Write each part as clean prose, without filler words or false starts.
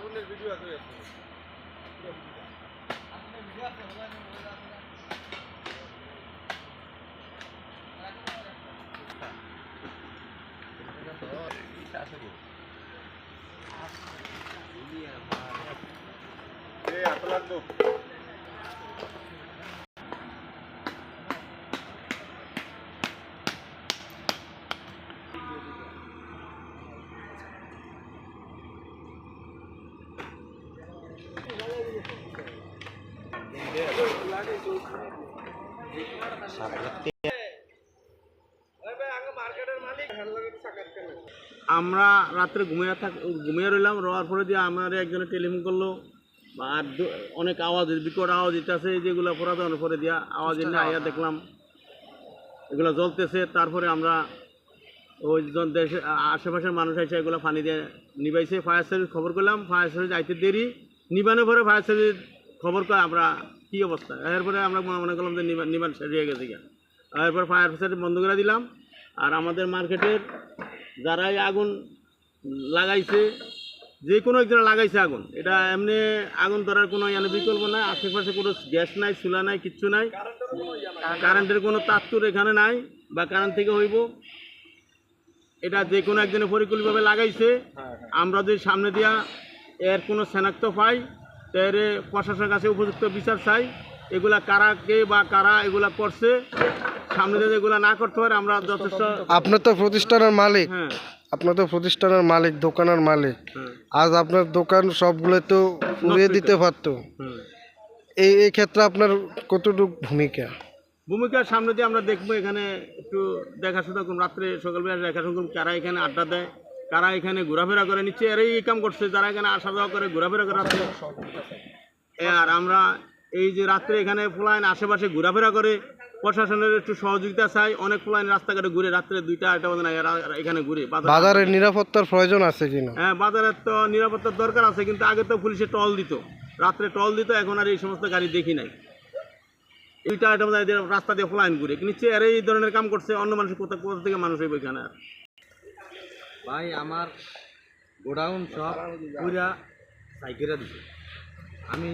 আগুনের ভিডিও আছে এত লাগতো আমরা রাত্রে ঘুমিয়ে রইলাম। রওয়ার পরে দিয়ে আমার একজনে টেলিফোন করলো আর অনেক আওয়াজ বিকট আওয়াজ দিতেছে যেগুলো পুরাতন পরে দিয়া আওয়াজ এনে আইয়া দেখলাম এগুলো জ্বলতেছে। তারপরে আমরা ওই দেশে আশেপাশের মানুষ এসে এগুলো পানি দিয়ে নিবাইছে। ফায়ার সার্ভিস খবর করলাম, ফায়ার সার্ভিস আইতে দেরি, নিবানোর পরে ফায়ার সার্ভিস খবর করে আমরা কী অবস্থা। এরপরে আমরা মনে করলাম যে নিবান শেষ হয়ে গেছে গিয়া। এরপর ফায়ার সার্ভিস বন্ধ করে দিলাম। আর আমাদের মার্কেটের যারাই আগুন লাগাইছে, যে কোনো একজনে লাগাইছে আগুন, এটা এমনি আগুন ধরার কোনো বিকল্প নাই। আশেপাশে কোনো গ্যাস নাই, চুলা নাই, কিচ্ছু নাই, কারেন্টের কোনো তাত্তুর এখানে নাই বা কারেন্ট থেকে হইব। এটা যে কোনো একজনে পরিকল্পিতভাবে লাগাইছে। আমরা যদি সামনে দিয়া এর কোনো শনাক্ত পাই এর প্রশাসনের কাছে উপযুক্ত বিচার চাই। এগুলা কারা কে বা কারা এগুলা করছে সামনে দিয়ে এগুলা না করতে পারে আমরা যথেষ্ট। আপনার তো প্রতিষ্ঠানের মালিক, আপনার তো প্রতিষ্ঠানের মালিক, দোকানের মালিক, আজ আপনার দোকান সবগুলো তো উড়িয়ে দিতে পারতো। এই ক্ষেত্রে আপনার কতটুকু ভূমিকা সামনে দিয়ে আমরা দেখবো। এখানে একটু দেখাশোনা করুন, রাত্রে সকালবেলা দেখাশোনা করুন কারা এখানে আড্ডা দেয়, কারা এখানে ঘোরাফেরা করে, নিচ্ছে এরাই এই কাম করছে যারা এখানে আসা যাওয়া করে ঘোরাফেরা করে রাত্রে। আর আমরা এই যে রাত্রে এখানে ফুলাইন আশেপাশে ঘোরাফেরা করে প্রশাসনের একটু সহযোগিতা চাই। অনেক ফুলাইন রাস্তাঘাটে ঘুরে রাত্রে 2টা 2টা বাজে এখানে ঘুরে। বাজারের নিরাপত্তার প্রয়োজন আছে কিনা? হ্যাঁ, বাজারের তো নিরাপত্তার দরকার আছে, কিন্তু আগে তো পুলিশে টল দিত, রাত্রে টল দিত, এখন আর এই সমস্ত গাড়ি দেখি নাই। 2টা 2টা বাজে রাস্তা দিয়ে ফুলাইন ঘুরে নিচ্ছে, আর এই ধরনের কাম করছে। অন্য মানুষ কোথা থেকে মানুষ হইব এখানে? আর ভাই আমার গোডাউন সব পুরা সাইকেরা দিছে। আমি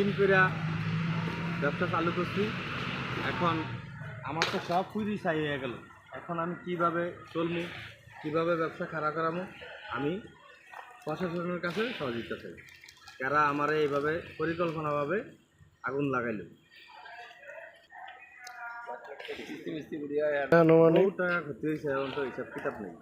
ঋণ করে ব্যবসা চালু করছি। এখন আমার তো সব পুরি চাই হয়ে গেল। এখন আমি কিভাবে চলবো, কিভাবে ব্যবসা খাড়া করাবো, আমি প্রশাসনের কাছে সহযোগিতা চাই। যারা আমার এইভাবে পরিকল্পনাভাবে আগুন লাগাইল। টাকা ক্ষতি হয়েছে, এখন তো হিসাব কিতাব নেই।